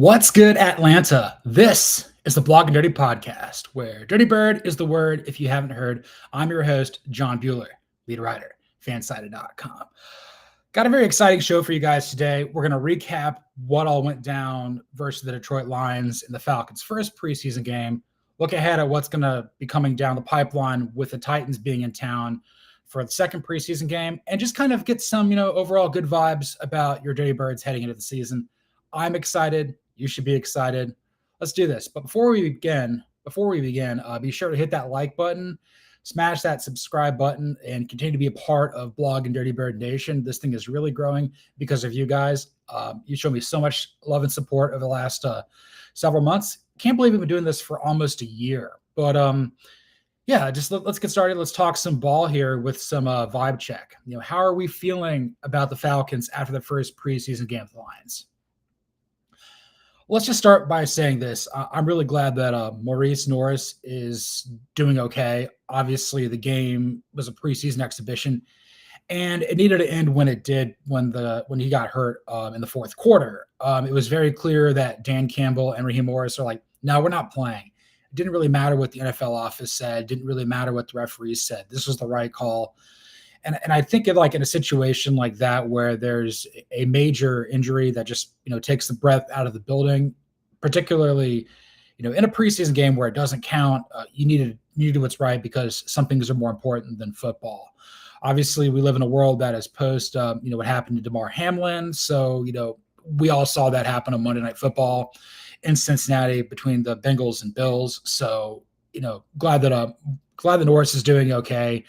What's good, Atlanta? This is the Blog and Dirty podcast, where Dirty Bird is the word. If you haven't heard, I'm your host, John Buhler, lead writer, Fansided.com. Got a very exciting show for you guys today. We're going to recap what all went down versus the Detroit Lions in the Falcons' first preseason game. Look ahead at what's going to be coming down the pipeline with the Titans being in town for the second preseason game, and just kind of get some, overall good vibes about your Dirty Birds heading into the season. I'm excited. You should be excited. Let's do this. But before we begin, be sure to hit that like button, smash that subscribe button, and continue to be a part of Blog and Dirty Bird Nation. This thing is really growing because of you guys. You showed me so much love and support over the last several months. Can't believe we've been doing this for almost a year. But let's get started. Let's talk some ball here with some vibe check. How are we feeling about the Falcons after the first preseason game with the Lions? Let's just start by saying this. I'm really glad that Maurice Norris is doing okay. Obviously, the game was a preseason exhibition, and it needed to end when it did when he got hurt in the fourth quarter. It was very clear that Dan Campbell and Raheem Morris are like, no, we're not playing. It didn't really matter what the NFL office said. It didn't really matter what the referees said. This was the right call. And I think in a situation like that where there's a major injury that just takes the breath out of the building, particularly in a preseason game where it doesn't count, you need to do what's right because some things are more important than football. Obviously, we live in a world that is post what happened to DeMar Hamlin, so we all saw that happen on Monday Night Football in Cincinnati between the Bengals and Bills. So glad that Norris is doing okay.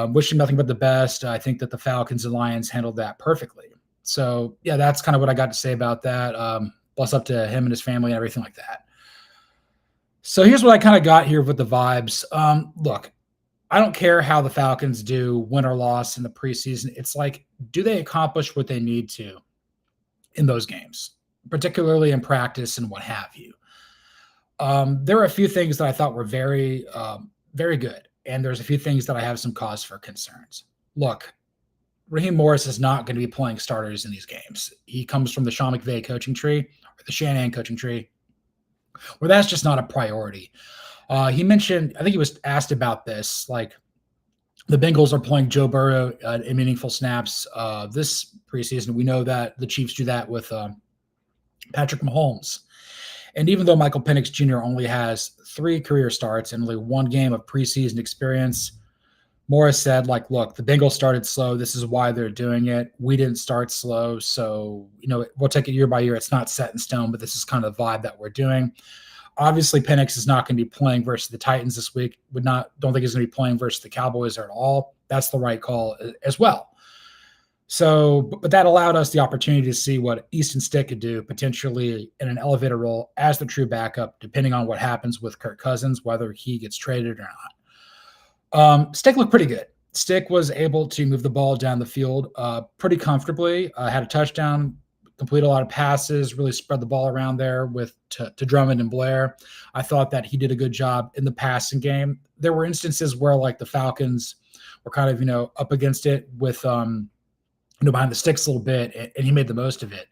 Wish him nothing but the best. I think that the Falcons and Lions handled that perfectly. So, yeah, that's kind of what I got to say about that. Bless up to him and his family and everything like that. So here's what I kind of got here with the vibes. Look, I don't care how the Falcons do, win or loss in the preseason. It's like, do they accomplish what they need to in those games, particularly in practice and what have you? There were a few things that I thought were very, very good. And there's a few things that I have some cause for concerns. Look, Raheem Morris is not going to be playing starters in these games. He comes from the Sean McVay coaching tree, or the Shanahan coaching tree, where that's just not a priority. He mentioned, I think he was asked about this, like the Bengals are playing Joe Burrow in meaningful snaps this preseason. We know that the Chiefs do that with Patrick Mahomes. And even though Michael Penix Jr. only has 3 career starts and only 1 game of preseason experience, Morris said, look, the Bengals started slow. This is why they're doing it. We didn't start slow. So, we'll take it year by year. It's not set in stone, but this is kind of the vibe that we're doing. Obviously, Penix is not going to be playing versus the Titans this week. Don't think he's going to be playing versus the Cowboys at all. That's the right call as well. So, but that allowed us the opportunity to see what Easton Stick could do potentially in an elevator role as the true backup, depending on what happens with Kirk Cousins, whether he gets traded or not. Stick looked pretty good. Stick was able to move the ball down the field pretty comfortably, had a touchdown, complete a lot of passes, really spread the ball around there to Drummond and Blair. I thought that he did a good job in the passing game. There were instances where the Falcons were kind of, up against it with behind the sticks a little bit, and he made the most of it.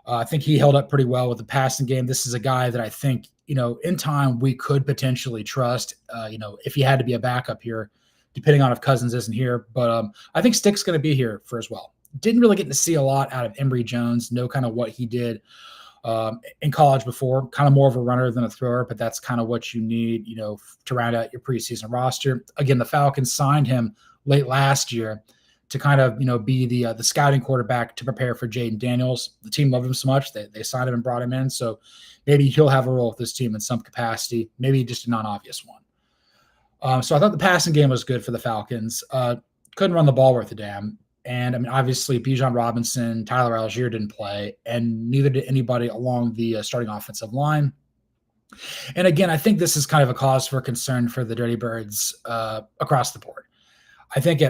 I think he held up pretty well with the passing game. This is a guy that I think, in time we could potentially trust, if he had to be a backup here, depending on if Cousins isn't here. But I think Stick's going to be here for as well. Didn't really get to see a lot out of Emory Jones, know kind of what he did in college before, kind of more of a runner than a thrower, but that's kind of what you need, to round out your preseason roster. Again, the Falcons signed him late last year to kind of, be the scouting quarterback to prepare for Jaden Daniels. The team loved him so much that they signed him and brought him in. So maybe he'll have a role with this team in some capacity, maybe just a non-obvious one. So I thought the passing game was good for the Falcons. Couldn't run the ball worth a damn. And obviously Bijan Robinson, Tyler Algier didn't play, and neither did anybody along the starting offensive line. And again, I think this is kind of a cause for concern for the Dirty Birds across the board. I think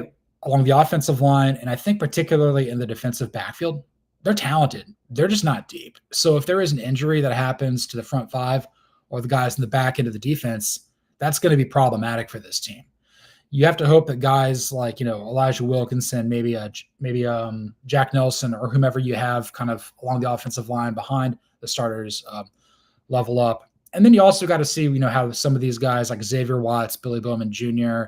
along the offensive line, and I think particularly in the defensive backfield, they're talented. They're just not deep. So if there is an injury that happens to the front 5 or the guys in the back end of the defense, that's going to be problematic for this team. You have to hope that guys like, Elijah Wilkinson, maybe Jack Nelson, or whomever you have kind of along the offensive line behind, the starters level up. And then you also got to see, how some of these guys like Xavier Watts, Billy Bowman Jr.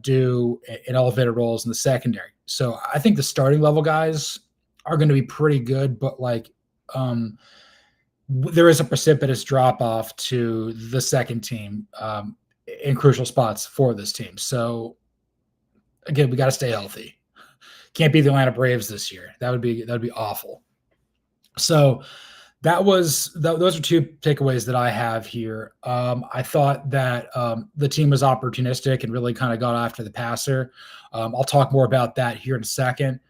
Do in elevated roles in the secondary. So I think the starting level guys are going to be pretty good, but there is a precipitous drop off to the second team in crucial spots for this team. So again, we got to stay healthy. Can't be the Atlanta Braves this year. That would be awful. So those are two takeaways that I have here. I thought that the team was opportunistic and really kind of got after the passer. I'll talk more about that here in a second.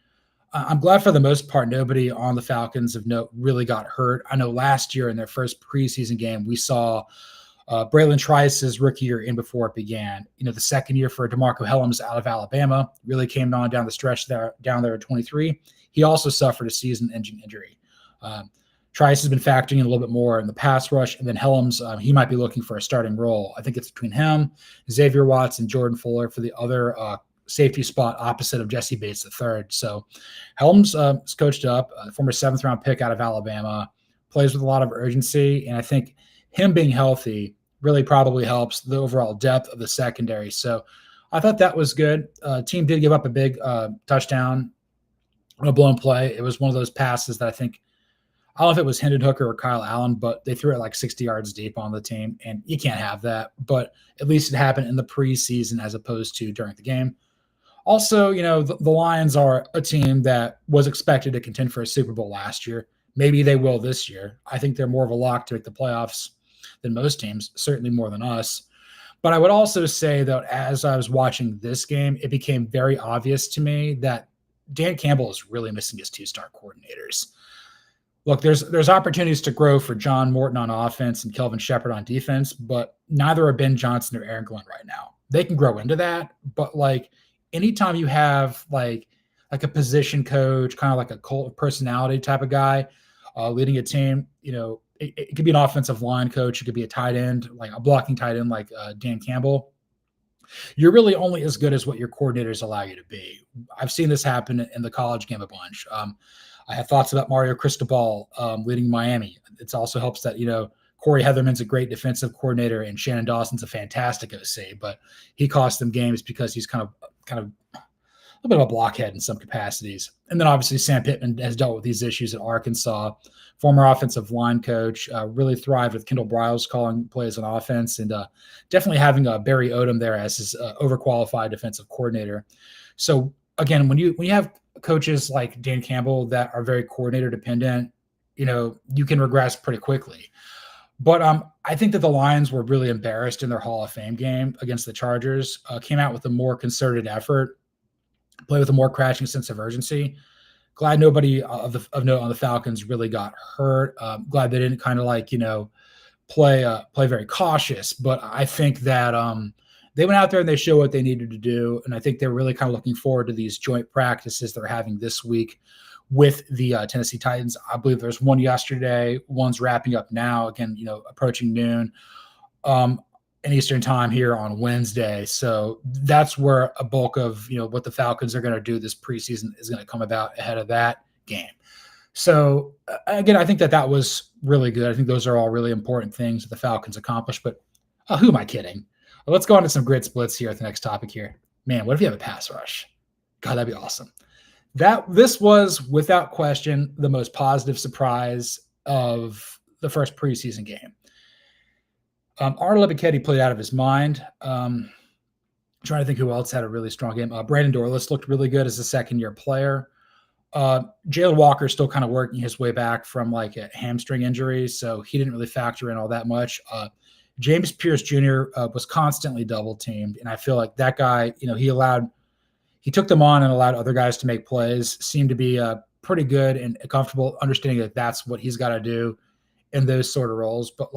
I'm glad for the most part, nobody on the Falcons of note really got hurt. I know last year in their first preseason game, we saw Braylon Trice's rookie year in before it began. The second year for DeMarco Hellams out of Alabama really came on down the stretch down there at 23. He also suffered a season-ending injury. Trice has been factoring in a little bit more in the pass rush, and then Hellams, he might be looking for a starting role. I think it's between him, Xavier Watts, and Jordan Fuller for the other safety spot opposite of Jesse Bates III. So Helms is coached up, former 7th-round pick out of Alabama, plays with a lot of urgency, and I think him being healthy really probably helps the overall depth of the secondary. So I thought that was good. Team did give up a big touchdown on a blown play. It was one of those passes that I don't know if it was Hendon Hooker or Kyle Allen, but they threw it like 60 yards deep on the team, and you can't have that. But at least it happened in the preseason as opposed to during the game. Also, the Lions are a team that was expected to contend for a Super Bowl last year. Maybe they will this year. I think they're more of a lock to make the playoffs than most teams, certainly more than us. But I would also say that as I was watching this game, it became very obvious to me that Dan Campbell is really missing his 2-star coordinators. Look, there's opportunities to grow for John Morton on offense and Kelvin Shepard on defense, but neither are Ben Johnson or Aaron Glenn right now. They can grow into that, but anytime you have like a position coach, kind of like a cult of personality type of guy leading a team, it could be an offensive line coach. It could be a tight end, like a blocking tight end like Dan Campbell. You're really only as good as what your coordinators allow you to be. I've seen this happen in the college game a bunch. I have thoughts about Mario Cristobal leading Miami. It also helps that, Corey Heatherman's a great defensive coordinator and Shannon Dawson's a fantastic OC, but he cost them games because he's kind of a little bit of a blockhead in some capacities. And then obviously Sam Pittman has dealt with these issues at Arkansas. Former offensive line coach, really thrived with Kendall Briles calling plays on offense, and definitely having Barry Odom there as his overqualified defensive coordinator. So again, when you have coaches like Dan Campbell that are very coordinator dependent, you can regress pretty quickly. But I think that the Lions were really embarrassed in their Hall of Fame game against the Chargers, came out with a more concerted effort, played with a more crashing sense of urgency. Glad nobody of note on the Falcons really got hurt. Glad they didn't kind of play very cautious. But I think that they went out there and they showed what they needed to do. And I think they're really kind of looking forward to these joint practices they're having this week with the Tennessee Titans. I believe there's one yesterday. One's wrapping up now, again, approaching noon in Eastern time here on Wednesday. So that's where a bulk of, what the Falcons are going to do this preseason is going to come about ahead of that game. So again, I think that was really good. I think those are all really important things that the Falcons accomplished, but who am I kidding? Well, let's go on to some grid splits here at the next topic here. Man, what if you have a pass rush? God, that'd be awesome. This was without question the most positive surprise of the first preseason game. Arnold Ebiketie played out of his mind. Trying to think who else had a really strong game. Brandon Dorlus looked really good as a second-year player. Jalen Walker still kind of working his way back from like a hamstring injury, so he didn't really factor in all that much. James Pierce Jr. Was constantly double-teamed, and I feel like that guy, he took them on and allowed other guys to make plays, seemed to be pretty good and comfortable understanding that that's what he's got to do in those sort of roles. But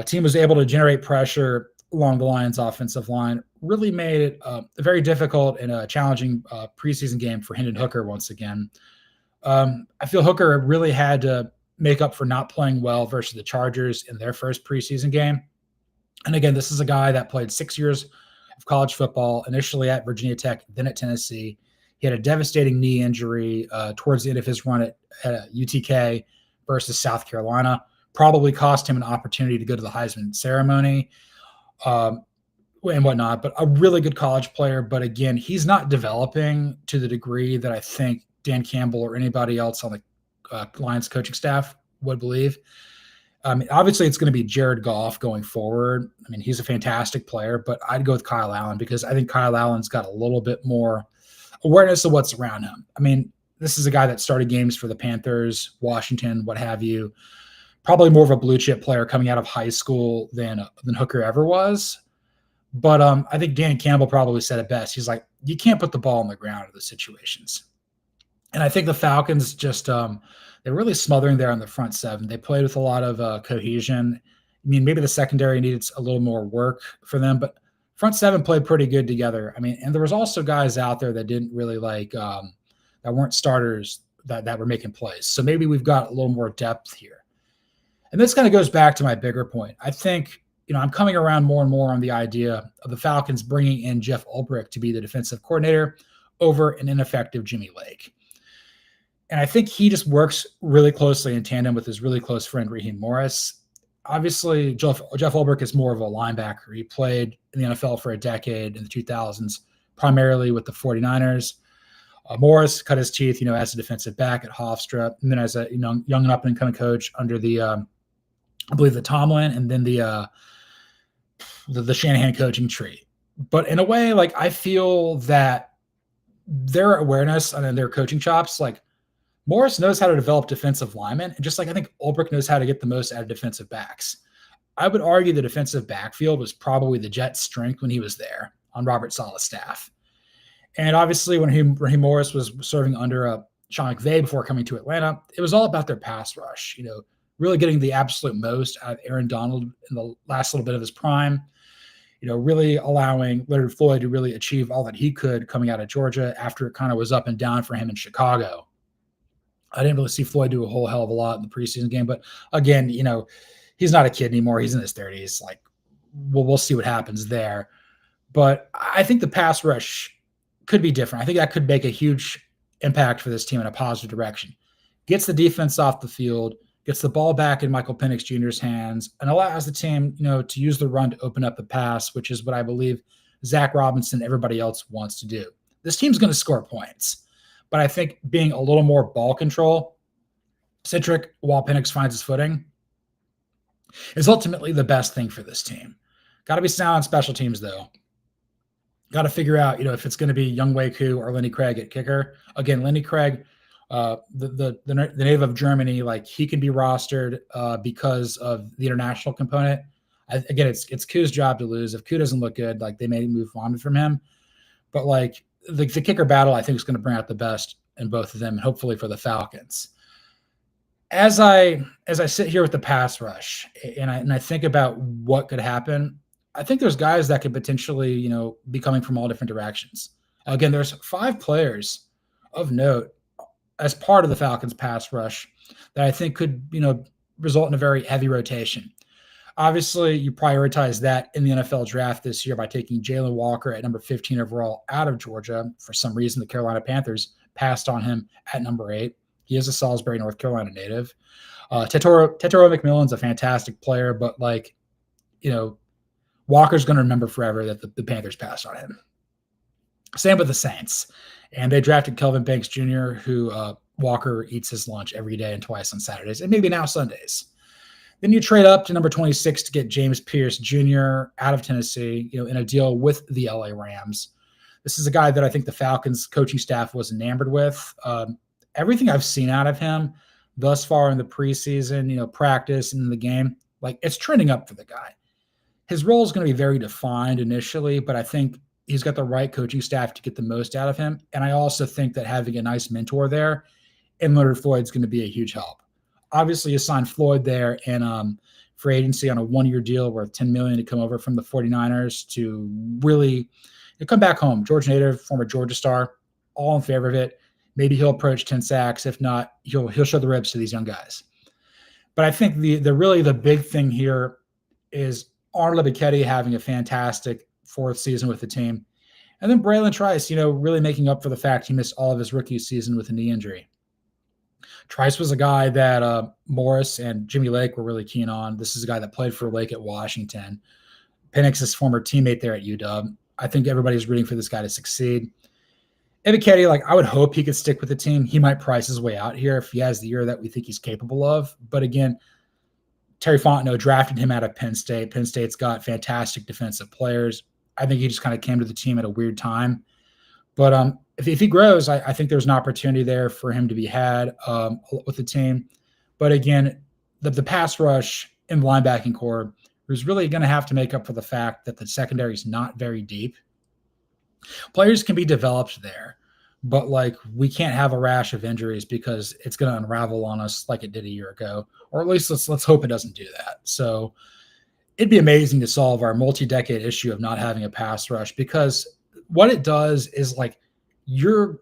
team was able to generate pressure along the Lions offensive line, really made it a very difficult and a challenging preseason game for Hendon Hooker once again. I feel Hooker really had to make up for not playing well versus the Chargers in their first preseason game. And again, this is a guy that played 6 years of college football, initially at Virginia Tech, then at Tennessee. He had a devastating knee injury towards the end of his run at UTK, versus South Carolina. Probably cost him an opportunity to go to the Heisman ceremony and whatnot, but a really good college player. But again, he's not developing to the degree that I think Dan Campbell or anybody else on the Lions coaching staff would believe. Obviously, it's going to be Jared Goff going forward. I mean, he's a fantastic player, but I'd go with Kyle Allen because I think Kyle Allen's got a little bit more awareness of what's around him. I mean, this is a guy that started games for the Panthers, Washington, what have you. Probably more of a blue chip player coming out of high school than Hooker ever was. But I think Dan Campbell probably said it best. He's like, you can't put the ball on the ground in those situations. And I think the Falcons just they're really smothering there on the front seven. They played with a lot of cohesion. I mean, maybe the secondary needs a little more work for them, but front seven played pretty good together. I mean, and there was also guys out there that didn't really that weren't starters that were making plays. So maybe we've got a little more depth here. And this kind of goes back to my bigger point. I think, I'm coming around more and more on the idea of the Falcons bringing in Jeff Ulbrich to be the defensive coordinator over an ineffective Jimmy Lake. And I think he just works really closely in tandem with his really close friend, Raheem Morris. Obviously, Jeff Ulbrich is more of a linebacker. He played in the NFL for a decade in the 2000s, primarily with the 49ers. Morris cut his teeth, as a defensive back at Hofstra, and then as a young and up and coming coach under the I believe the Tomlin and then the Shanahan coaching tree. But in a way, I feel that their awareness and their coaching chops, Morris knows how to develop defensive linemen, and just I think Ulbrich knows how to get the most out of defensive backs. I would argue the defensive backfield was probably the Jets' strength when he was there on Robert Saleh's staff. And obviously, when Raheem Morris was serving under Sean McVay before coming to Atlanta, it was all about their pass rush. Really getting the absolute most out of Aaron Donald in the last little bit of his prime. Really allowing Leonard Floyd to really achieve all that he could coming out of Georgia after it kind of was up and down for him in Chicago. I didn't really see Floyd do a whole hell of a lot in the preseason game, but again, he's not a kid anymore. He's in his 30s. We'll see what happens there. But I think the pass rush could be different. I think that could make a huge impact for this team in a positive direction. Gets the defense off the field, gets the ball back in Michael Penix Jr.'s hands, and allows the team, to use the run to open up the pass, which is what I believe Zach Robinson and everybody else wants to do. This team's going to score points, but I think being a little more ball control centric while Penix finds his footing is ultimately the best thing for this team. Got to be sound on special teams, though. Got to figure out, if it's going to be Young Wei-Koo or Lenny Craig at kicker. Again, Lenny Craig, the native of Germany, he can be rostered because of the international component. Again, it's Koo's job to lose. If Koo doesn't look good, they may move on from him. But the kicker battle, I think, is going to bring out the best in both of them, and hopefully for the Falcons. As I sit here with the pass rush and I think about what could happen, I think there's guys that could potentially, be coming from all different directions. Again, there's 5 players of note as part of the Falcons pass rush that I think could, result in a very heavy rotation. Obviously, you prioritize that in the NFL draft this year by taking Jalen Walker at number 15 overall out of Georgia. For some reason, the Carolina Panthers passed on him at number 8. He is a Salisbury, North Carolina native. Tetoro McMillan's a fantastic player, but Walker's going to remember forever that the Panthers passed on him. Same with the Saints. And they drafted Kelvin Banks Jr., who Walker eats his lunch every day and twice on Saturdays, and maybe now Sundays. Then you trade up to number 26 to get James Pierce Jr. out of Tennessee, in a deal with the LA Rams. This is a guy that I think the Falcons coaching staff was enamored with. Everything I've seen out of him thus far in the preseason, practice and in the game, it's trending up for the guy. His role is going to be very defined initially, but I think he's got the right coaching staff to get the most out of him. And I also think that having a nice mentor there in Leonard Floyd is going to be a huge help. Obviously, you signed Floyd there in free agency on a 1-year deal worth $10 million to come over from the 49ers to really come back home. Georgia native, former Georgia star, all in favor of it. Maybe he'll approach 10 sacks. If not, he'll show the ribs to these young guys. But I think the big thing here is Arnold Ebiketie having a fantastic 4th season with the team. And then Braylon Trice, really making up for the fact he missed all of his rookie season with a knee injury. Trice was a guy that Morris and Jimmy Lake were really keen on. This is a guy that played for Lake at Washington. Penix's former teammate there at UW. I think everybody's rooting for this guy to succeed. Ebiketie, like I would hope he could stick with the team. He might price his way out here if he has the year that we think he's capable of. But again, Terry Fontenot drafted him out of Penn State. Penn State's got fantastic defensive players. I think he just kind of came to the team at a weird time. But if he grows, I think there's an opportunity there for him to be had with the team. But again, the pass rush in the linebacking core is really going to have to make up for the fact that the secondary is not very deep. Players can be developed there, but like we can't have a rash of injuries because it's going to unravel on us like it did a year ago, or at least let's hope it doesn't do that. So it'd be amazing to solve our multi-decade issue of not having a pass rush, because what it does is like your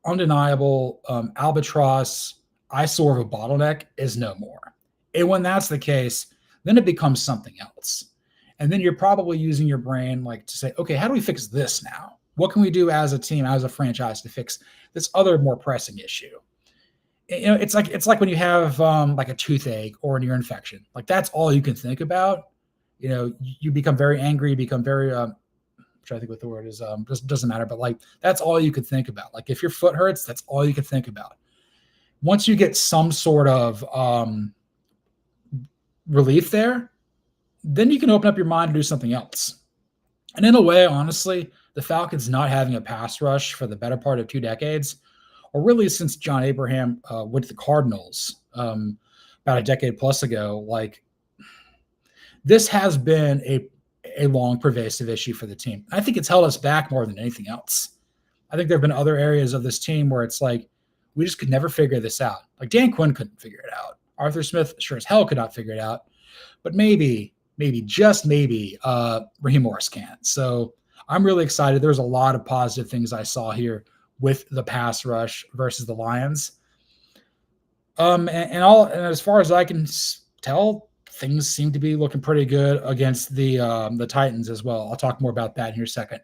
undeniable albatross eyesore of a bottleneck is no more. And when that's the case, then it becomes something else. And then you're probably using your brain like to say, okay, how do we fix this now? What can we do as a team, as a franchise to fix this other more pressing issue? You know, it's like when you have like a toothache or an ear infection, like that's all you can think about. You know, you become very angry, you become very, I'm trying to think what the word is, doesn't matter, but like that's all you could think about. Like if your foot hurts, that's all you can think about. Once you get some sort of relief there, then you can open up your mind to do something else. And in a way, honestly, the Falcons not having a pass rush for the better part of 2 decades, or really since John Abraham went to the Cardinals about a decade plus ago, like this has been a long, pervasive issue for the team. I think it's held us back more than anything else. I think there have been other areas of this team where it's like, we just could never figure this out. Like Dan Quinn couldn't figure it out. Arthur Smith sure as hell could not figure it out. But maybe, just maybe, Raheem Morris can. So I'm really excited. There's a lot of positive things I saw here with the pass rush versus the Lions. And as far as I can tell, things seem to be looking pretty good against the Titans as well. I'll talk more about that in here a second.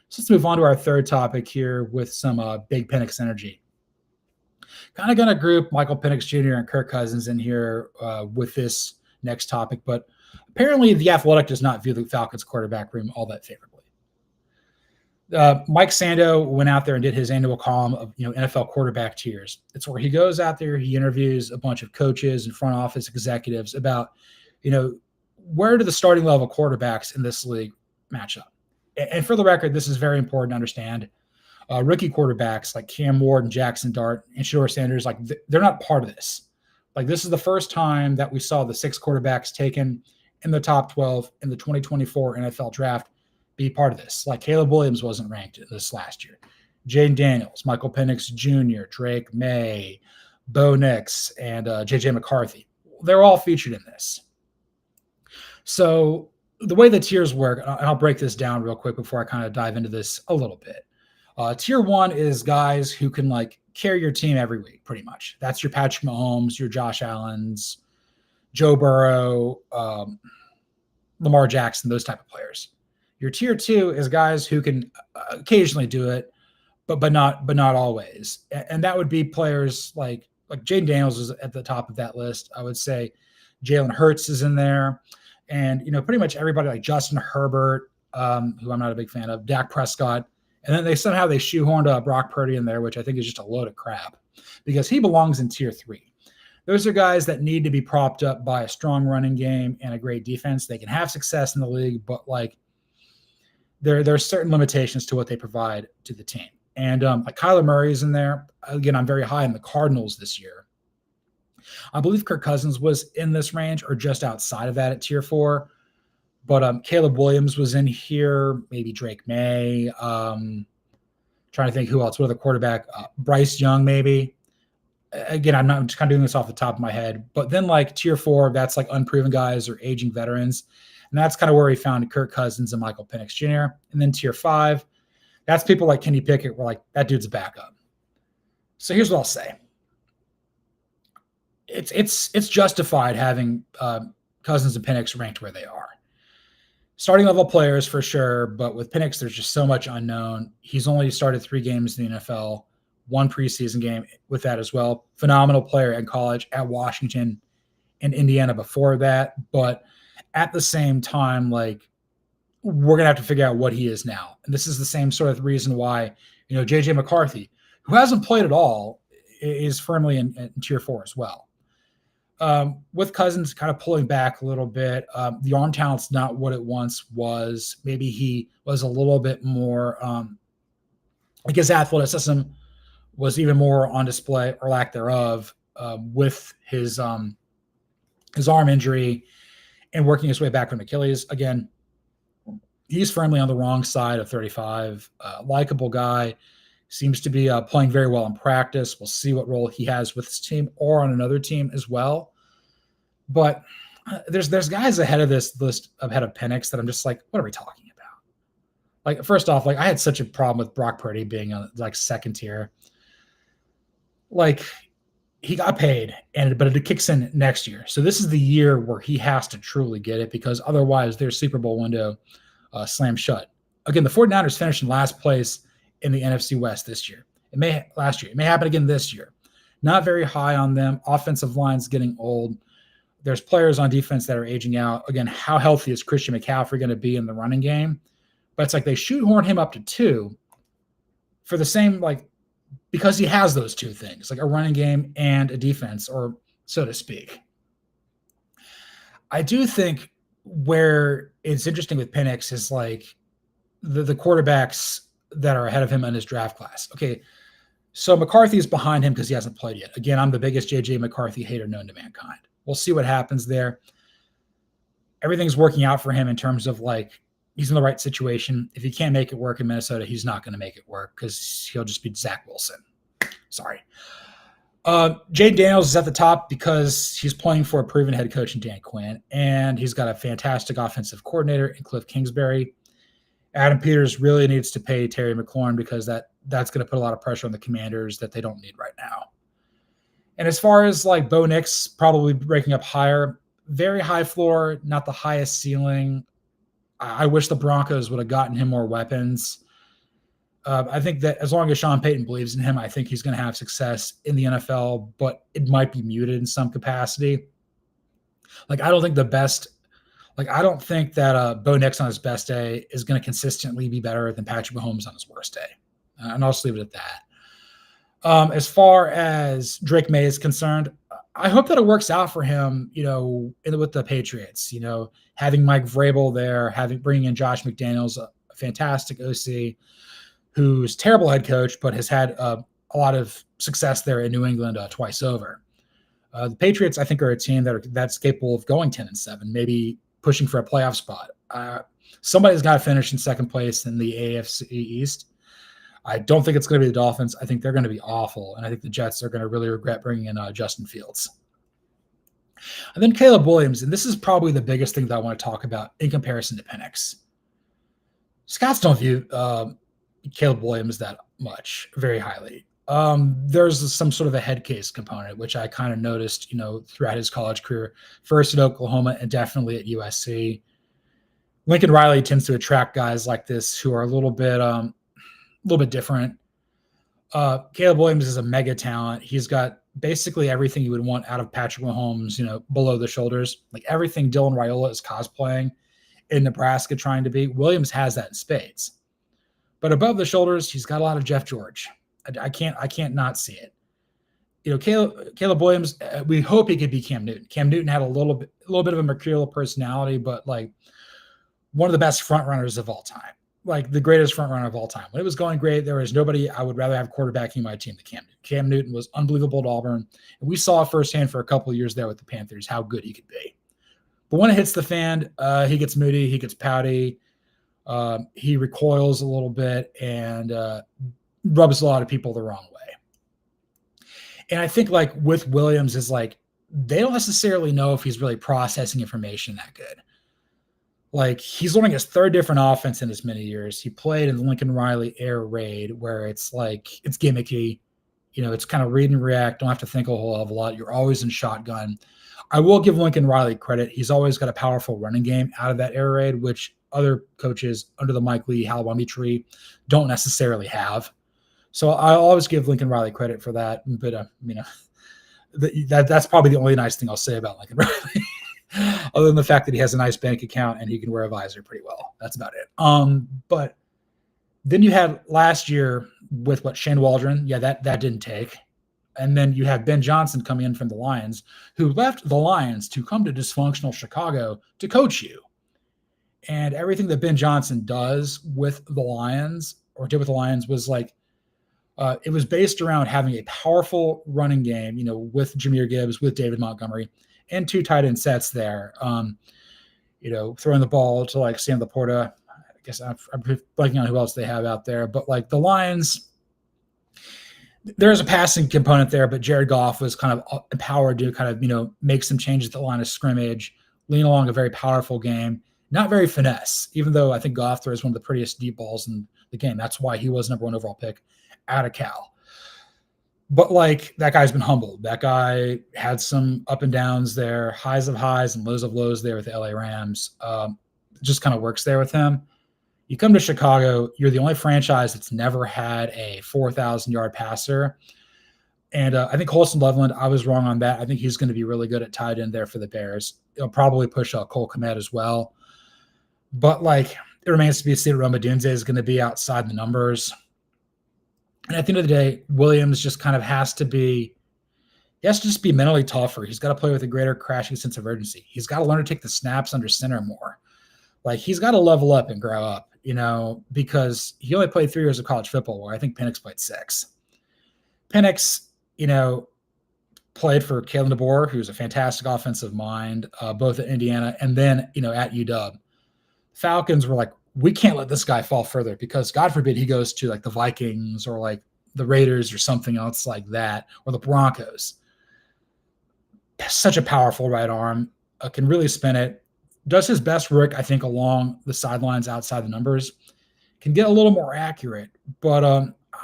So let's move on to our third topic here with some big Penix energy. Kind of going to group Michael Penix Jr. and Kirk Cousins in here with this next topic, but apparently the Athletic does not view the Falcons quarterback room all that favorably. Mike Sando went out there and did his annual column of NFL quarterback tiers. It's where he goes out there, he interviews a bunch of coaches and front office executives about, where do the starting level quarterbacks in this league match up? And for the record, this is very important to understand. Rookie quarterbacks like Cam Ward and Jackson Dart and Shedeur Sanders, like they're not part of this. Like this is the first time that we saw the 6 quarterbacks taken in the top 12 in the 2024 NFL draft be part of this. Like Caleb Williams wasn't ranked this last year. Jaden Daniels, Michael Penix Jr., Drake May, Bo Nix, and J.J. McCarthy. They're all featured in this. So the way the tiers work, and I'll break this down real quick before I kind of dive into this a little bit. Tier 1 is guys who can like carry your team every week, pretty much. That's your Patrick Mahomes, your Josh Allens, Joe Burrow, Lamar Jackson, those type of players. Your tier 2 is guys who can occasionally do it, but not always. And that would be players like Jaden Daniels is at the top of that list. I would say Jalen Hurts is in there, and pretty much everybody like Justin Herbert, who I'm not a big fan of, Dak Prescott, and then they shoehorned Brock Purdy in there, which I think is just a load of crap because he belongs in tier 3. Those are guys that need to be propped up by a strong running game and a great defense. They can have success in the league, but like there are certain limitations to what they provide to the team. And like Kyler Murray is in there. Again, I'm very high in the Cardinals this year. I believe Kirk Cousins was in this range or just outside of that at tier 4. But Caleb Williams was in here, maybe Drake May. Trying to think who else. What other quarterback? Bryce Young, maybe. Again, I'm just kind of doing this off the top of my head. But then like tier 4, that's like unproven guys or aging veterans. And that's kind of where he found Kirk Cousins and Michael Penix Jr. And then tier 5, that's people like Kenny Pickett. We're like, that dude's a backup. So here's what I'll say. It's justified having Cousins and Penix ranked where they are. Starting level players for sure, but with Penix, there's just so much unknown. He's only started 3 games in the NFL. one preseason game with that as well. Phenomenal player in college at Washington and Indiana before that. But at the same time, like, we're going to have to figure out what he is now. And this is the same sort of reason why, J.J. McCarthy, who hasn't played at all, is firmly in tier 4 as well. With Cousins kind of pulling back a little bit, the arm talent's not what it once was. Maybe he was a little bit more, his athleticism was even more on display, or lack thereof, with his arm injury and working his way back from Achilles. Again, he's firmly on the wrong side of 35. Likeable guy, seems to be playing very well in practice. We'll see what role he has with his team or on another team as well. But there's guys ahead of this list, ahead of Penix, that I'm just like, what are we talking about? Like, first off, like, I had such a problem with Brock Purdy being on like second tier. Like, he got paid, but it kicks in next year. So this is the year where he has to truly get it, because otherwise their Super Bowl window slammed shut. Again, the 49ers finished in last place in the NFC West this year. Last year. It may happen again this year. Not very high on them. Offensive line's getting old. There's players on defense that are aging out. Again, how healthy is Christian McCaffrey going to be in the running game? But it's like they shoehorn him up to 2 for the same, like, because he has those two things, like a running game and a defense, or so to speak. I do think where it's interesting with Penix is like the quarterbacks that are ahead of him in his draft class. Okay, so McCarthy is behind him because he hasn't played yet. Again, I'm the biggest J.J. McCarthy hater known to mankind. We'll see what happens there. Everything's working out for him in terms of, like, he's in the right situation. If he can't make it work in Minnesota, he's not going to make it work because he'll just be Zach Wilson. Sorry. Jay Daniels is at the top because he's playing for a proven head coach in Dan Quinn, and he's got a fantastic offensive coordinator in Cliff Kingsbury. Adam Peters really needs to pay Terry McLaurin because that's going to put a lot of pressure on the Commanders that they don't need right now. And as far as like Bo Nix probably breaking up higher, very high floor, not the highest ceiling. I wish the Broncos would have gotten him more weapons. I think that as long as Sean Payton believes in him, I think he's going to have success in the NFL, but it might be muted in some capacity. Like, I don't think that Bo Nix on his best day is going to consistently be better than Patrick Mahomes on his worst day. And I'll just leave it at that. As far as Drake May is concerned, I hope that it works out for him, with the Patriots, having Mike Vrabel there, bringing in Josh McDaniels, a fantastic OC, who's terrible head coach, but has had a lot of success there in New England twice over. The Patriots, I think, are a team that's capable of going 10-7, maybe pushing for a playoff spot. Somebody's got to finish in second place in the AFC East. I don't think it's going to be the Dolphins. I think they're going to be awful, and I think the Jets are going to really regret bringing in Justin Fields. And then Caleb Williams, and this is probably the biggest thing that I want to talk about in comparison to Penix. Scouts don't view Caleb Williams that much, very highly. There's some sort of a head case component, which I kind of noticed, throughout his college career, first at Oklahoma and definitely at USC. Lincoln Riley tends to attract guys like this who are a little bit different. Caleb Williams is a mega talent. He's got basically everything you would want out of Patrick Mahomes, below the shoulders. Like everything Dylan Raiola is cosplaying in Nebraska trying to be. Williams has that in spades. But above the shoulders, he's got a lot of Jeff George. I can't not see it. Caleb Williams, we hope he could be Cam Newton. Cam Newton had a little bit of a mercurial personality, but like one of the best front runners of all time. Like the greatest front runner of all time. When it was going great, there was nobody I would rather have quarterbacking my team than Cam Newton. Cam Newton was unbelievable at Auburn. And we saw firsthand for a couple of years there with the Panthers how good he could be. But when it hits the fan, he gets moody, he gets pouty, he recoils a little bit, and rubs a lot of people the wrong way. And I think like with Williams is like they don't necessarily know if he's really processing information that good. Like he's learning his third different offense in as many years. He played in the Lincoln Riley air raid where it's like it's gimmicky. It's kind of read and react. Don't have to think a whole hell of a lot. You're always in shotgun. I will give Lincoln Riley credit. He's always got a powerful running game out of that air raid, which other coaches under the Mike Lee, Hal Wemby tree don't necessarily have. So I always give Lincoln Riley credit for that. But, that's probably the only nice thing I'll say about Lincoln Riley, other than the fact that he has a nice bank account and he can wear a visor pretty well. That's about it. But then you had last year with Shane Waldron. Yeah, that didn't take. And then you have Ben Johnson coming in from the Lions, who left the Lions to come to dysfunctional Chicago to coach you. And everything that Ben Johnson does with the Lions, or did with the Lions, was like, it was based around having a powerful running game, with Jahmyr Gibbs, with David Montgomery, and 2 tight end sets there. Throwing the ball to like Sam Laporta. I guess I'm blanking on who else they have out there, but like the Lions, there's a passing component there, but Jared Goff was kind of empowered to kind of, make some changes at the line of scrimmage, lean along a very powerful game, not very finesse, even though I think Goff throws one of the prettiest deep balls in the game. That's why he was number 1 overall pick out of Cal. But like, that guy's been humbled. That guy had some up and downs there, highs of highs and lows of lows there with the LA Rams. Just kind of works there with him. You come to Chicago, you're the only franchise that's never had a 4,000-yard passer. And I think Holston Loveland, I was wrong on that. I think he's going to be really good at tight end there for the Bears. He'll probably push Cole Kmet as well. But like, it remains to be seen. Roma Dunze is going to be outside the numbers. And at the end of the day, Williams just kind of has to just be mentally tougher. He's got to play with a greater crashing sense of urgency. He's got to learn to take the snaps under center more. Like, he's got to level up and grow up, because he only played 3 years of college football, where I think Penix played 6. Penix, played for Kalen DeBoer, who's a fantastic offensive mind, both at Indiana and then, at UW. Falcons were like, we can't let this guy fall further, because God forbid he goes to like the Vikings or like the Raiders or something else like that, or the Broncos. Such a powerful right arm, can really spin it. Does his best work, I think, along the sidelines outside the numbers. Can get a little more accurate, but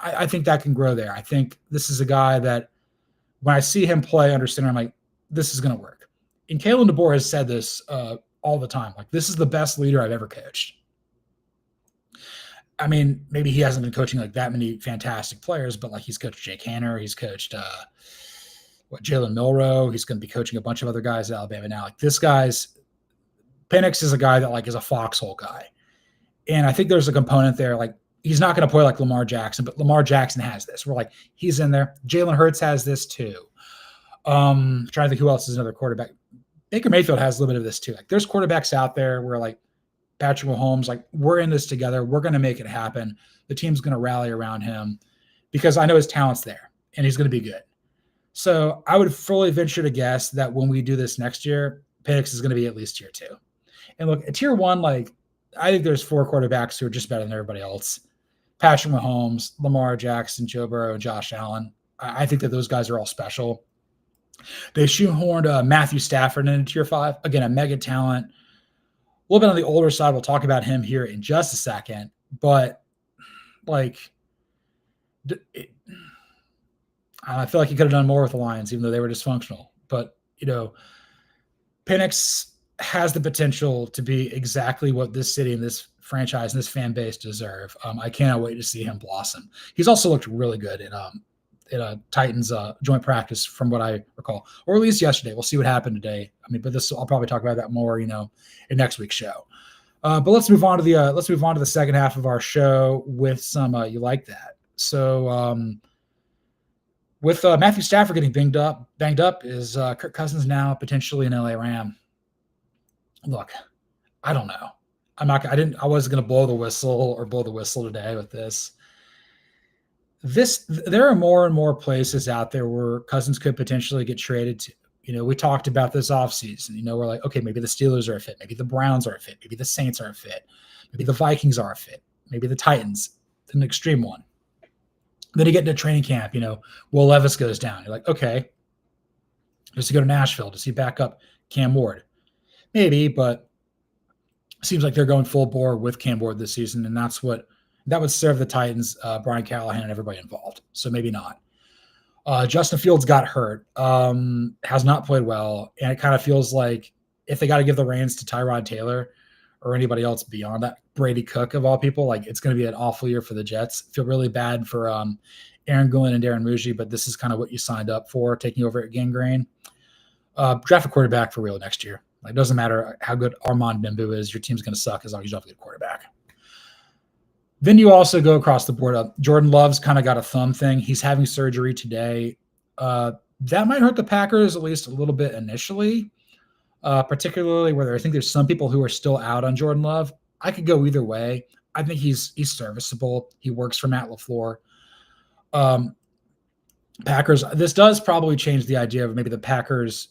I think that can grow there. I think this is a guy that when I see him play under center, I'm like, this is going to work. And Kalen DeBoer has said this all the time. Like, this is the best leader I've ever coached. I mean, maybe he hasn't been coaching like that many fantastic players, but like, he's coached Jake Hanner. He's coached Jalen Milroe. He's going to be coaching a bunch of other guys at Alabama now. Like, Penix is a guy that like is a foxhole guy. And I think there's a component there. Like, he's not going to play like Lamar Jackson, but Lamar Jackson has this. We're like, he's in there. Jalen Hurts has this too. Trying to think who else is another quarterback. Baker Mayfield has a little bit of this too. Like, there's quarterbacks out there where like Patrick Mahomes, like, we're in this together. We're going to make it happen. The team's going to rally around him because I know his talent's there and he's going to be good. So I would fully venture to guess that when we do this next year, Penix is going to be at least tier 2. And look, at tier 1, like, I think there's 4 quarterbacks who are just better than everybody else. Patrick Mahomes, Lamar Jackson, Joe Burrow, and Josh Allen. I think that those guys are all special. They shoehorned Matthew Stafford into tier 5. Again, a mega talent. A little bit on the older side. We'll talk about him here in just a second. But, like, I feel like he could have done more with the Lions, even though they were dysfunctional. But, Penix has the potential to be exactly what this city and this franchise and this fan base deserve. I cannot wait to see him blossom. He's also looked really good in a Titans joint practice, from what I recall, or at least yesterday. We'll see what happened today. I mean, but I'll probably talk about that more, in next week's show. But let's move on to the second half of our show with some you like that. So with Matthew Stafford getting banged up, is Kirk Cousins now potentially an LA Ram? Look, I don't know. I wasn't going to blow the whistle today with this. There are more and more places out there where Cousins could potentially get traded to. We talked about this offseason. We're like, okay, maybe the Steelers are a fit. Maybe the Browns are a fit. Maybe the Saints are a fit. Maybe the Vikings are a fit. Maybe the Titans, an extreme one. Then you get into training camp, Will Levis goes down. You're like, okay, does he go to Nashville? Does he back up Cam Ward? Maybe, but it seems like they're going full bore with Cam Ward this season, and that would serve the Titans, Brian Callahan, and everybody involved. So maybe not. Justin Fields got hurt, has not played well, and it kind of feels like if they got to give the reins to Tyrod Taylor, or anybody else beyond that. Brady Cook of all people, like it's going to be an awful year for the Jets. Feel really bad for Aaron Glenn and Darren Muji, but this is kind of what you signed up for, taking over at Gangrene. Draft a quarterback for real next year. Like, it doesn't matter how good Armand Bimbu is. Your team's going to suck as long as you don't have a good quarterback. Then you also go across the board up. Jordan Love's kind of got a thumb thing. He's having surgery today. That might hurt the Packers at least a little bit initially, particularly where I think there's some people who are still out on Jordan Love. I could go either way. I think he's serviceable. He works for Matt LaFleur. Packers, this does probably change the idea of maybe the Packers,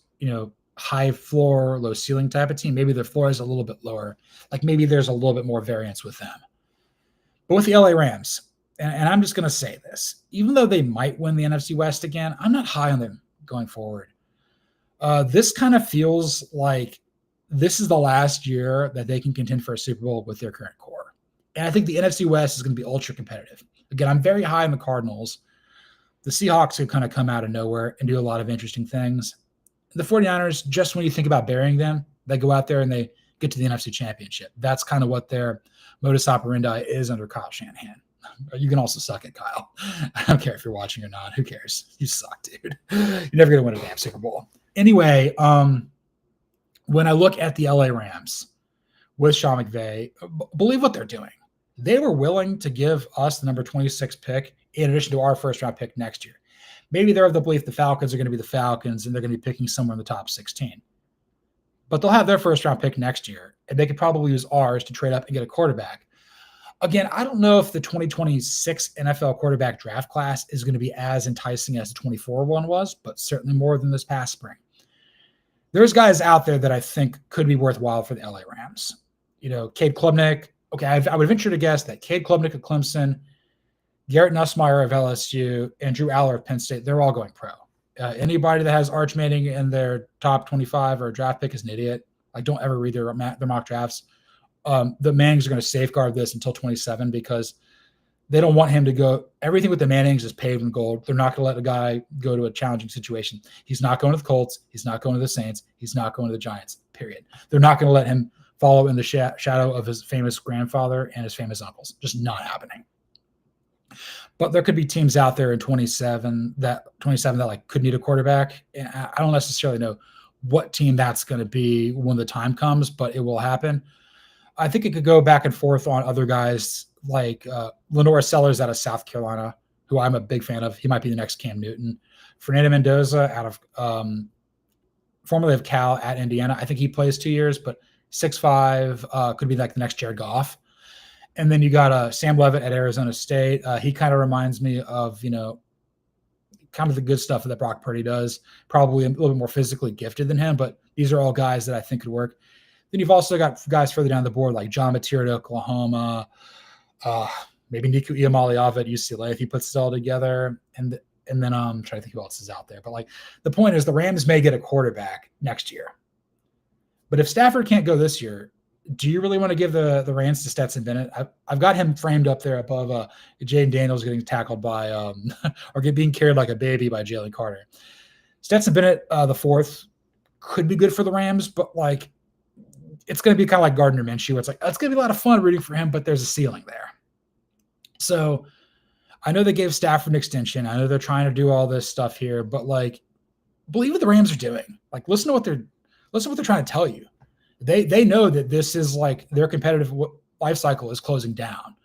high floor, low ceiling type of team. Maybe their floor is a little bit lower. Like maybe there's a little bit more variance with them. But with the LA Rams, and I'm just going to say this, even though they might win the NFC West again, I'm not high on them going forward. This kind of feels like this is the last year that they can contend for a Super Bowl with their current core. And I think the NFC West is going to be ultra competitive. Again, I'm very high on the Cardinals. The Seahawks have kind of come out of nowhere and do a lot of interesting things. The 49ers, just when you think about burying them, they go out there and they get to the NFC Championship. That's kind of what their modus operandi is under Kyle Shanahan. You can also suck at Kyle. I don't care if you're watching or not. Who cares? You suck, dude. You're never going to win a damn Super Bowl. Anyway, when I look at the LA Rams with Sean McVay, believe what they're doing. They were willing to give us the number 26 pick in addition to our first-round pick next year. Maybe they're of the belief the Falcons are going to be the Falcons and they're going to be picking somewhere in the top 16. But they'll have their first-round pick next year, and they could probably use ours to trade up and get a quarterback. Again, I don't know if the 2026 NFL quarterback draft class is going to be as enticing as the 24 one was, but certainly more than this past spring. There's guys out there that I think could be worthwhile for the LA Rams. Cade Klubnik. Okay, I would venture to guess that Cade Klubnik of Clemson, Garrett Nussmeier of LSU, and Drew Aller of Penn State, they're all going pro. Anybody that has Arch Manning in their top 25 or draft pick is an idiot. Like, don't ever read their mock drafts. The Mannings are going to safeguard this until 27 because they don't want him to go. Everything with the Mannings is paved in gold. They're not going to let a guy go to a challenging situation. He's not going to the Colts. He's not going to the Saints. He's not going to the Giants, period. They're not going to let him follow in the shadow of his famous grandfather and his famous uncles. Just not happening. But there could be teams out there in 27 that like could need a quarterback. And I don't necessarily know what team that's going to be when the time comes, but it will happen. I think it could go back and forth on other guys like Lenora Sellers out of South Carolina, who I'm a big fan of. He might be the next Cam Newton. Fernando Mendoza out of formerly of Cal at Indiana. I think he plays 2 years, but 6'5", could be like the next Jared Goff. And then you got Sam Levitt at Arizona State. He kind of reminds me of, kind of the good stuff that Brock Purdy does, probably a little bit more physically gifted than him, but these are all guys that I think could work. Then you've also got guys further down the board like John Mateer at Oklahoma, maybe Nico Iamaleava at UCLA if he puts it all together. And then I'm trying to think who else is out there. But like the point is the Rams may get a quarterback next year. But if Stafford can't go this year, do you really want to give the reins to Stetson Bennett? I've got him framed up there above Jaden Daniels getting tackled by or being carried like a baby by Jalen Carter. Stetson Bennett, the fourth, could be good for the Rams, but like it's going to be kind of like Gardner Minshew. It's like it's going to be a lot of fun rooting for him, but there's a ceiling there. So I know they gave Stafford an extension. I know they're trying to do all this stuff here, but like believe what the Rams are doing. Like listen to what they're trying to tell you. They know that this is like their competitive life cycle is closing down.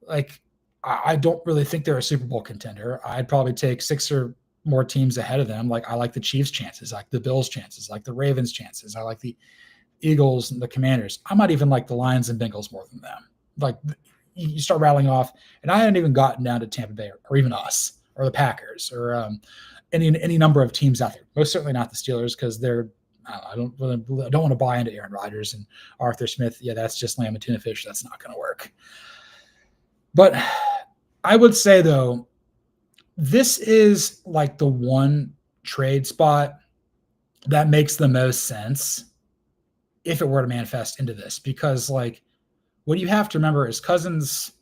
Like, I don't really think they're a Super Bowl contender. I'd probably take 6 or more teams ahead of them. Like, I like the Chiefs' chances, like the Bills' chances, like the Ravens' chances. I like the Eagles and the Commanders. I might even like the Lions and Bengals more than them. Like, you start rattling off, and I haven't even gotten down to Tampa Bay or even us or the Packers or any number of teams out there. Most certainly not the Steelers because they're I don't want to buy into Aaron Rodgers and Arthur Smith. Yeah, that's just lamb and tuna fish. That's not going to work. But I would say, though, this is like the one trade spot that makes the most sense if it were to manifest into this. Because, like, what you have to remember is Cousins,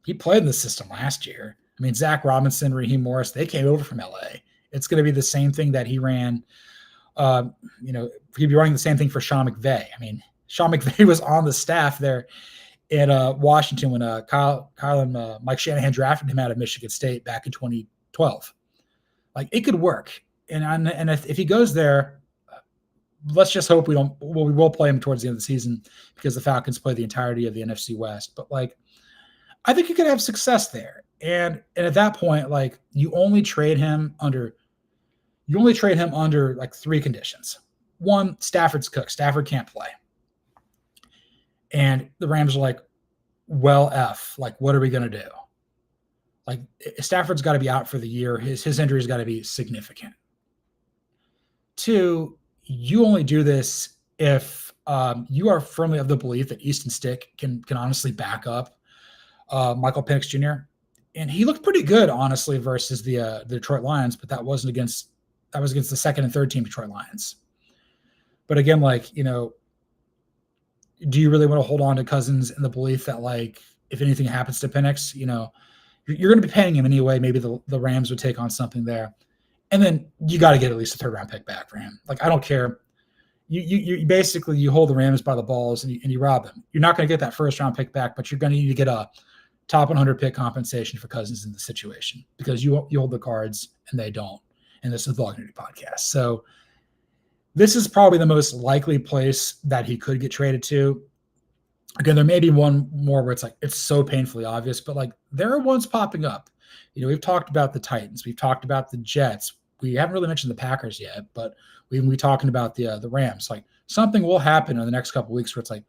he played in the system last year. I mean, Zach Robinson, Raheem Morris, they came over from LA. It's going to be the same thing that he ran. He'd be running the same thing for Sean McVay. I mean, Sean McVay was on the staff there in Washington when Kyle and Mike Shanahan drafted him out of Michigan State back in 2012. Like, it could work. And if he goes there, let's just hope we don't. Well, we will play him towards the end of the season because the Falcons play the entirety of the NFC West. But like, I think you could have success there. And at that point, like, you only trade him under like 3 conditions. 1, Stafford's cooked. Stafford can't play. And the Rams are like, well, like, what are we going to do? Like, Stafford's got to be out for the year. His injury's got to be significant. 2, you only do this if you are firmly of the belief that Easton Stick can honestly back up Michael Penix Jr. And he looked pretty good, honestly, versus the Detroit Lions, but that was against the second and third team Detroit Lions. But again, like, do you really want to hold on to Cousins in the belief that, like, if anything happens to Penix, you're going to be paying him anyway. Maybe the Rams would take on something there. And then you got to get at least a 3rd-round pick back for him. Like, I don't care. You basically, you hold the Rams by the balls and you rob them. You're not going to get that 1st-round pick back, but you're going to need to get a top 100 pick compensation for Cousins in the situation because you hold the cards and they don't. And this is the Vlog Nudie Podcast. So this is probably the most likely place that he could get traded to. Again, there may be one more where it's like, it's so painfully obvious, but like, there are ones popping up. We've talked about the Titans. We've talked about the Jets. We haven't really mentioned the Packers yet, but we're talking about the Rams. Like, something will happen in the next couple of weeks where it's like,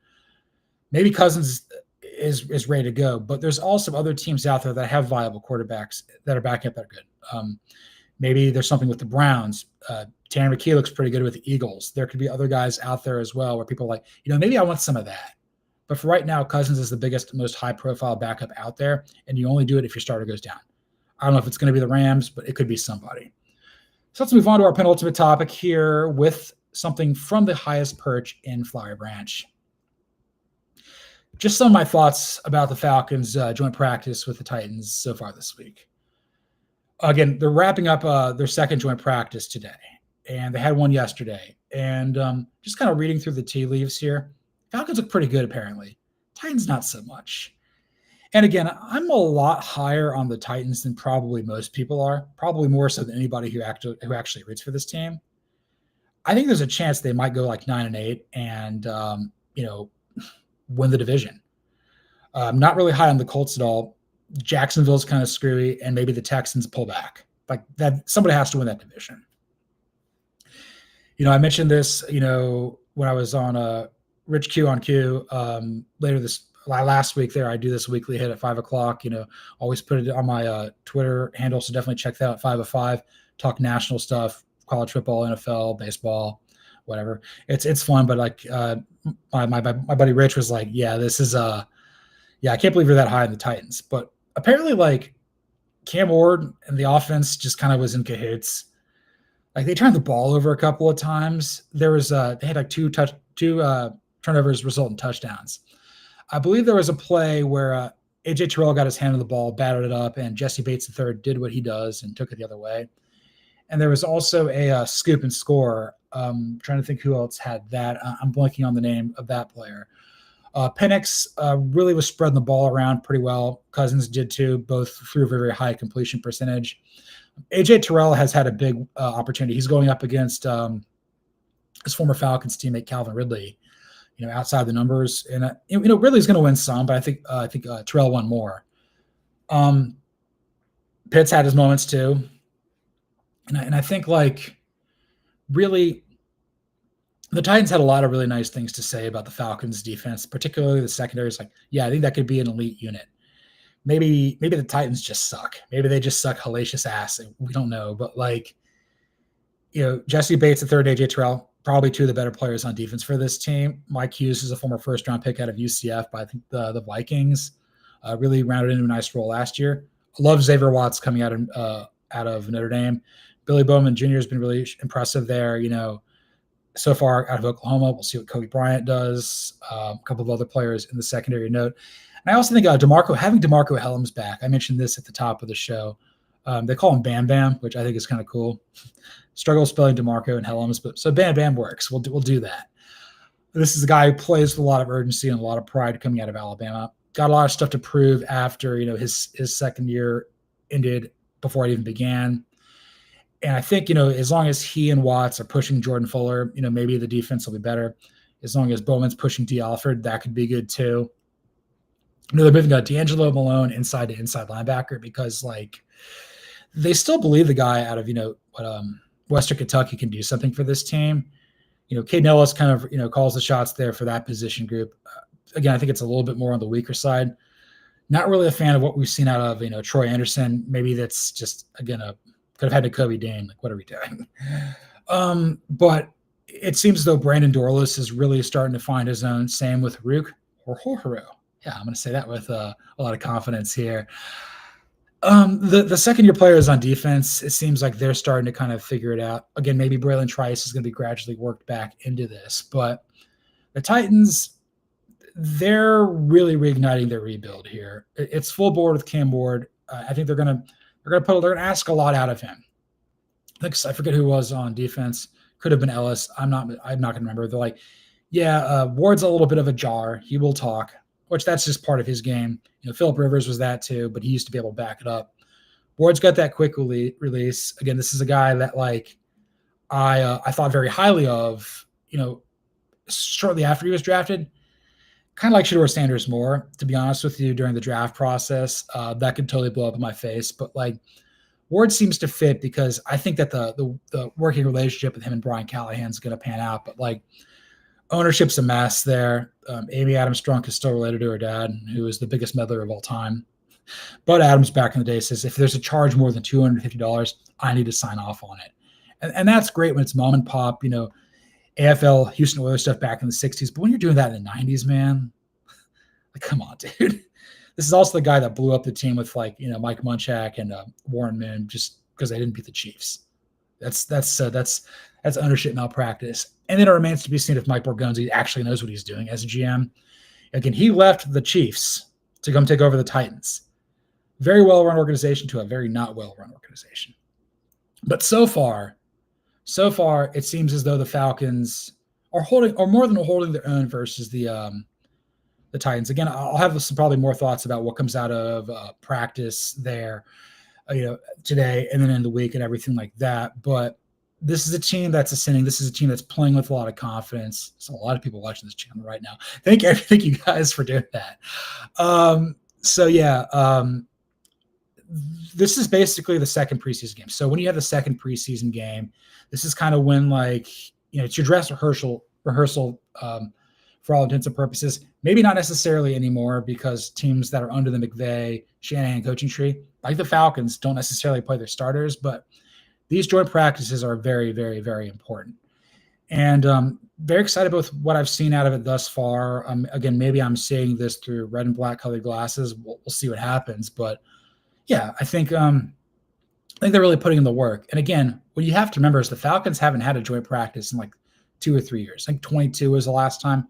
maybe Cousins is ready to go, but there's also other teams out there that have viable quarterbacks that are backing up that are good. Maybe there's something with the Browns. Tanner McKee looks pretty good with the Eagles. There could be other guys out there as well where people are like, maybe I want some of that. But for right now, Cousins is the biggest, most high-profile backup out there, and you only do it if your starter goes down. I don't know if it's going to be the Rams, but it could be somebody. So let's move on to our penultimate topic here with something from the highest perch in Flowery Branch. Just some of my thoughts about the Falcons' joint practice with the Titans so far this week. Again, they're wrapping up their second joint practice today, and they had one yesterday. And just kind of reading through the tea leaves here, Falcons look pretty good apparently. Titans not so much. And again, I'm a lot higher on the Titans than probably most people are, probably more so than anybody who actually roots for this team. I think there's a chance they might go like 9-8 and win the division. I'm not really high on the Colts at all. Jacksonville's kind of screwy, and maybe the Texans pull back. Like that, somebody has to win that division. I mentioned this, when I was on Rich Q on Q last week there. I do this weekly hit at 5:00, always put it on my Twitter handle. So definitely check that out. 5:05, talk national stuff, college football, NFL, baseball, whatever. It's fun. But like my buddy Rich was like, yeah, this is I can't believe you're that high in the Titans. But apparently like Cam Ward and the offense just kind of was in cahoots. Like they turned the ball over a couple of times. There was they had like two turnovers result in touchdowns. I believe there was a play where A.J. Terrell got his hand on the ball, batted it up, and Jesse Bates III did what he does and took it the other way. And there was also a scoop and score. Trying to think who else had that. I'm blanking on the name of that player. Penix really was spreading the ball around pretty well. Cousins did too, both through a very high completion percentage. A.J. Terrell has had a big opportunity. He's going up against his former Falcons teammate Calvin Ridley, outside the numbers. And, Ridley's going to win some, but I think Terrell won more. Pitts had his moments too. And I think like really the Titans had a lot of really nice things to say about the Falcons defense, particularly the secondary. It's like, yeah, I think that could be an elite unit. Maybe the Titans just suck. Maybe they just suck hellacious ass. We don't know. But like, Jesse Bates, the third, A.J. Terrell, probably two of the better players on defense for this team. Mike Hughes is a former first-round pick out of UCF by I think the Vikings. Really rounded into a nice role last year. I love Xavier Watts coming out of Notre Dame. Billy Bowman Jr. has been really impressive there. So far out of Oklahoma. We'll see what Kobe Bryant does. A couple of other players in the secondary note. And I also think having DeMarco Hellams back. I mentioned this at the top of the show. They call him Bam Bam, which I think is kind of cool. Struggle spelling DeMarco and Hellams, but so Bam Bam works. We'll do that. This is a guy who plays with a lot of urgency and a lot of pride coming out of Alabama. Got a lot of stuff to prove after, his second year ended before it even began. And I think, as long as he and Watts are pushing Jordan Fuller, maybe the defense will be better. As long as Bowman's pushing D. Alford, that could be good too. They're moving D'Angelo Malone inside to inside linebacker because, they still believe the guy out of, Western Kentucky can do something for this team. Caden Ellis kind of, calls the shots there for that position group. Again, I think it's a little bit more on the weaker side. Not really a fan of what we've seen out of, Troy Anderson. Maybe that's just, again, could have had to Kobe Dane. What are we doing? But it seems as though Brandon Dorlus is really starting to find his own. Same with Rook or Horhoro. Yeah, I'm going to say that with a lot of confidence here. The second-year players on defense, it seems like they're starting to kind of figure it out. Again, maybe Braylon Trice is going to be gradually worked back into this. But the Titans, they're really reigniting their rebuild here. It's full board with Cam Ward. I think they're going to ask a lot out of him. I forget who was on defense. Could have been Ellis. I'm not going to remember. They're like, Ward's a little bit of a jar. He will talk, which that's just part of his game. Phillip Rivers was that too, but he used to be able to back it up. Ward's got that quick release. Again, this is a guy that I thought very highly of, shortly after he was drafted. Kind of like Shedeur Sanders more, to be honest with you, during the draft process. That could totally blow up in my face. But Ward seems to fit because I think that the working relationship with him and Brian Callahan is going to pan out. But ownership's a mess there. Amy Adams Strunk is still related to her dad, who is the biggest meddler of all time. Bud Adams back in the day says, if there's a charge more than $250, I need to sign off on it. And that's great when it's mom and pop, AFL Houston Oilers stuff back in the 60s. But when you're doing that in the 90s, man, come on, dude. This is also the guy that blew up the team with Mike Munchak and Warren Moon just because they didn't beat the Chiefs. That's ownership malpractice. And then it remains to be seen if Mike Borgonzi actually knows what he's doing as a GM. Again, he left the Chiefs to come take over the Titans. Very well-run organization to a very not well-run organization. But so far, it seems as though the Falcons are more than holding their own versus the Titans. Again, I'll have some probably more thoughts about what comes out of practice there, today and then in the week and everything like that. But this is a team that's ascending. This is a team that's playing with a lot of confidence. There's a lot of people watching this channel right now. Thank you guys for doing that. This is basically the second preseason game. So when you have the second preseason game, this is kind of when it's your dress rehearsal for all intents and purposes. Maybe not necessarily anymore because teams that are under the McVay, Shanahan coaching tree, like the Falcons, don't necessarily play their starters, but these joint practices are very, very, very important. And very excited with what I've seen out of it thus far. Again, maybe I'm seeing this through red and black colored glasses. We'll see what happens. But yeah, I think they're really putting in the work. And again, what you have to remember is the Falcons haven't had a joint practice in 2 or 3 years. I think 22 was the last time.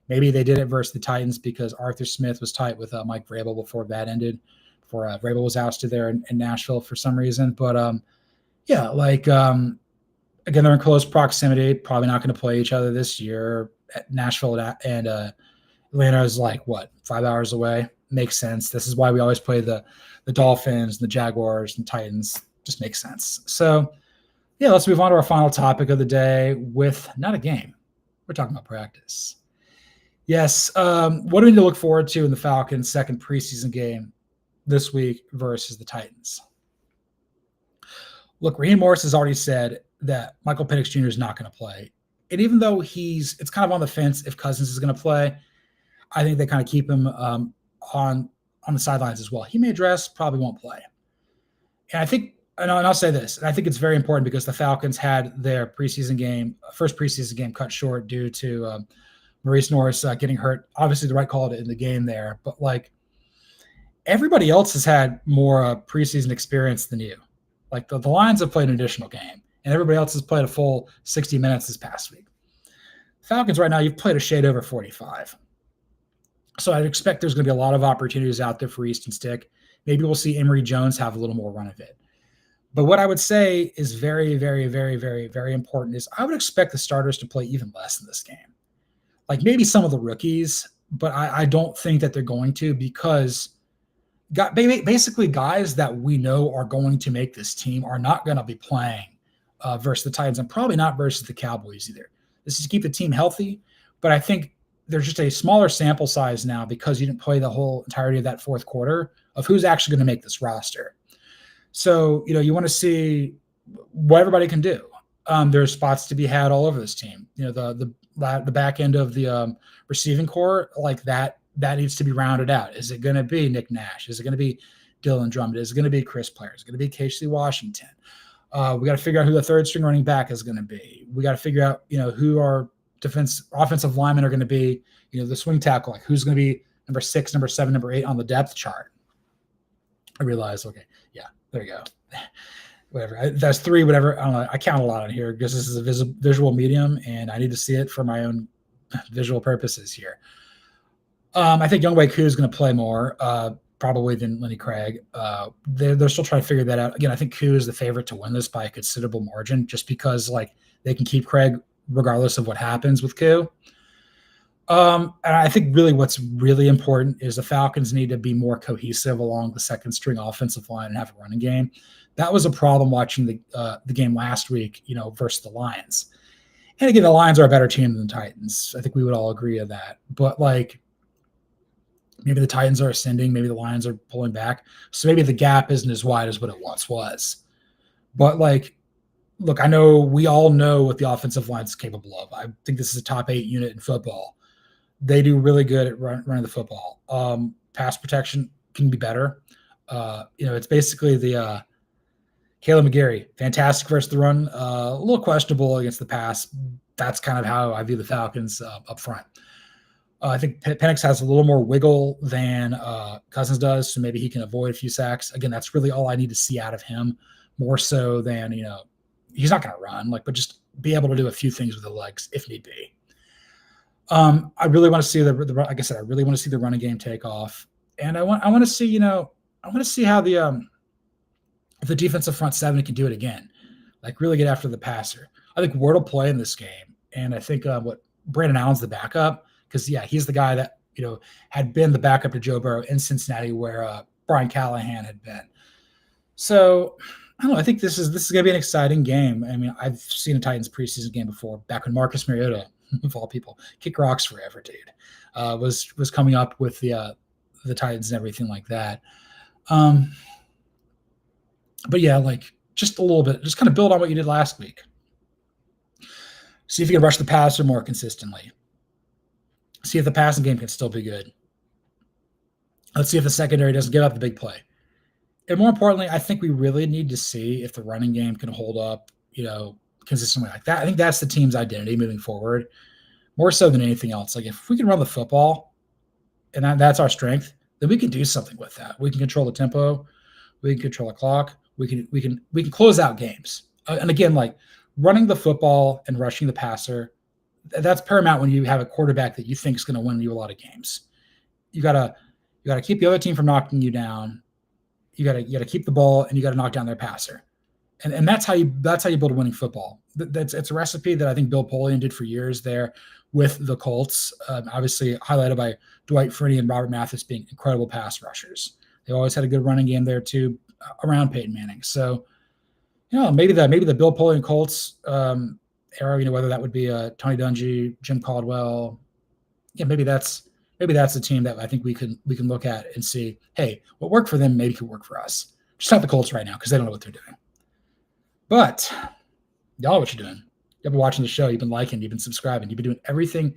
Maybe they did it versus the Titans because Arthur Smith was tight with Mike Vrabel before that ended, before Vrabel was ousted there in Nashville for some reason. But again, they're in close proximity, probably not going to play each other this year. Nashville and Atlanta is 5 hours away. Makes sense. This is why we always play the Dolphins, the Jaguars, and Titans. Just makes sense. So, yeah, let's move on to our final topic of the day with not a game. We're talking about practice. Yes. What do we need to look forward to in the Falcons' second preseason game this week versus the Titans? Look, Raheem Morris has already said that Michael Penix Jr. is not going to play. And even though it's kind of on the fence if Cousins is going to play, I think they kind of keep him on the sidelines as well. He may dress, probably won't play. And I think, and I'll say this, and I think it's very important because the Falcons had their first preseason game cut short due to Maurice Norris getting hurt. Obviously the right call in the game there, but everybody else has had more preseason experience than you. The Lions have played an additional game, and everybody else has played a full 60 minutes this past week. Falcons right now, you've played a shade over 45. So I'd expect there's going to be a lot of opportunities out there for Easton Stick. Maybe we'll see Emory Jones have a little more run of it. But what I would say is very, very, very, very, very important is I would expect the starters to play even less in this game. like maybe some of the rookies, but I don't think that they're going to, because basically guys that we know are going to make this team are not going to be playing versus the Titans, and probably not versus the Cowboys either. This is to keep the team healthy, but I think there's just a smaller sample size now because you didn't play the whole entirety of that fourth quarter of who's actually going to make this roster. So, you want to see what everybody can do. There's spots to be had all over this team. The back end of the receiving core, like that needs to be rounded out. Is it going to be Nick Nash? Is it going to be Dylan Drummond? Is it going to be Chris Player? Is it going to be Casey Washington? We got to figure out who the third string running back is going to be. We got to figure out, who our offensive linemen are going to be. The swing tackle, like who's going to be number 6, number 7, number 8 on the depth chart. I realized, okay, yeah, there you go. Whatever. That's 3, whatever. I don't know. I count a lot on here because this is a visual medium, and I need to see it for my own visual purposes here. I think Younghoe Koo is going to play more, probably than Lenny Craig. They're still trying to figure that out. Again, I think Koo is the favorite to win this by a considerable margin, just because they can keep Craig regardless of what happens with Koo. And I think really what's really important is the Falcons need to be more cohesive along the second string offensive line and have a running game. That was a problem watching the game last week, versus the Lions. And again, the Lions are a better team than the Titans. I think we would all agree on that. But maybe the Titans are ascending, maybe the Lions are pulling back. So maybe the gap isn't as wide as what it once was. But look, I know we all know what the offensive line is capable of. I think this is a top 8 unit in football. They do really good at running the football. Pass protection can be better. It's basically the Caleb McGarry, fantastic versus the run, a little questionable against the pass. That's kind of how I view the Falcons up front. I think Penix has a little more wiggle than Cousins does, so maybe he can avoid a few sacks. Again, that's really all I need to see out of him, more so than, he's not going to run, but just be able to do a few things with the legs if need be. I really want to see like I said, I really want to see the running game take off, and I want to see, I want to see how if the defensive front 7 can do it again, really get after the passer. I think Ward will play in this game, and I think Brandon Allen's the backup, because he's the guy that had been the backup to Joe Burrow in Cincinnati, where Brian Callahan had been. So I don't know. I think this is going to be an exciting game. I mean, I've seen a Titans preseason game before, back when Marcus Mariota, of all people, kick rocks forever, dude, was coming up with the Titans and everything like that. But yeah, just a little bit, just kind of build on what you did last week. See if you can rush the passer more consistently. See if the passing game can still be good. Let's see if the secondary doesn't give up the big play. And more importantly, I think we really need to see if the running game can hold up, consistently like that. I think that's the team's identity moving forward, more so than anything else. If we can run the football, and that's our strength, then we can do something with that. We can control the tempo. We can control the clock. We can close out games. And again, running the football and rushing the passer, that's paramount when you have a quarterback that you think is going to win you a lot of games. You gotta keep the other team from knocking you down. You gotta keep the ball, and you gotta knock down their passer. And that's how you build a winning football. It's a recipe that I think Bill Polian did for years there with the Colts. Obviously highlighted by Dwight Freeney and Robert Mathis being incredible pass rushers. They always had a good running game there too, around Peyton Manning. So, maybe the Bill Polian Colts era, whether that would be Tony Dungy, Jim Caldwell, maybe that's the team that I think we can look at and see, hey, what worked for them maybe could work for us. Just not the Colts right now because they don't know what they're doing. But y'all, what you doing? You've been watching the show. You've been liking. You've been subscribing. You've been doing everything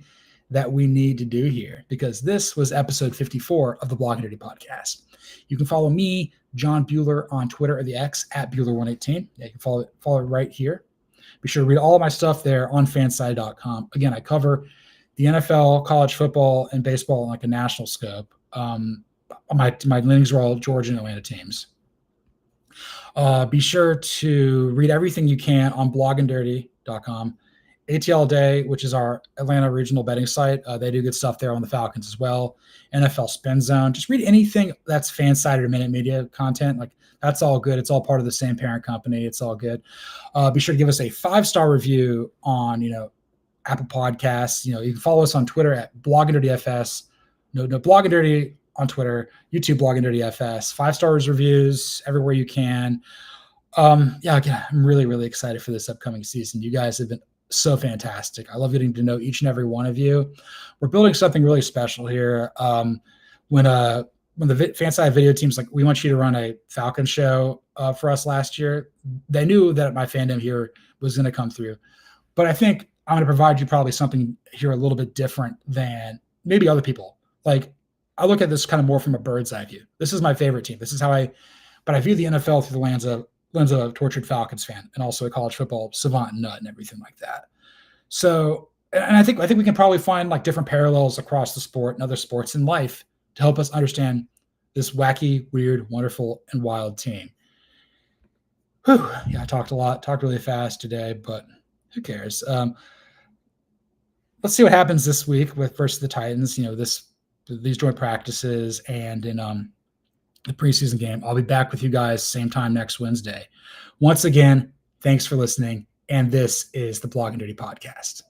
that we need to do here, because this was episode 54 of the Blogging Dirty Podcast. You can follow me, John Buhler, on Twitter or the X at Buhler118. You can follow it right here. Be sure to read all of my stuff there on Fansided.com. Again, I cover the NFL, college football, and baseball on a national scope. My leanings are all Georgia and Atlanta teams. Be sure to read everything you can on bloggingdirty.com. ATL Day, which is our Atlanta regional betting site. They do good stuff there on the Falcons as well. NFL Spin Zone. Just read anything that's Fansided or Minute Media content. That's all good. It's all part of the same parent company. It's all good. Be sure to give us a 5-star review on, Apple Podcasts. You can follow us on Twitter at BloggingDirtyFS. No, Blogging Dirty on Twitter, YouTube Blogging Dirty FS, 5-star reviews everywhere you can. Again, I'm really, really excited for this upcoming season. You guys have been so fantastic. I love getting to know each and every one of you. We're building something really special here. When the Fansided video team's like, we want you to run a Falcon show for us last year, they knew that my fandom here was going to come through. But I think I'm going to provide you probably something here a little bit different than maybe other people. Like, I look at this kind of more from a bird's eye view. This is my favorite team. This is how I view the NFL through the lens of a tortured Falcons fan and also a college football savant and nut and everything like that. So, and I think we can probably find like different parallels across the sport and other sports in life to help us understand this wacky, weird, wonderful, and wild team. Whew. Yeah, I talked a lot, talked really fast today, but who cares? Let's see what happens this week versus the Titans. These joint practices and in the preseason game. I'll be back with you guys same time next Wednesday. Once again, thanks for listening. And this is the Blogging Dirty Podcast.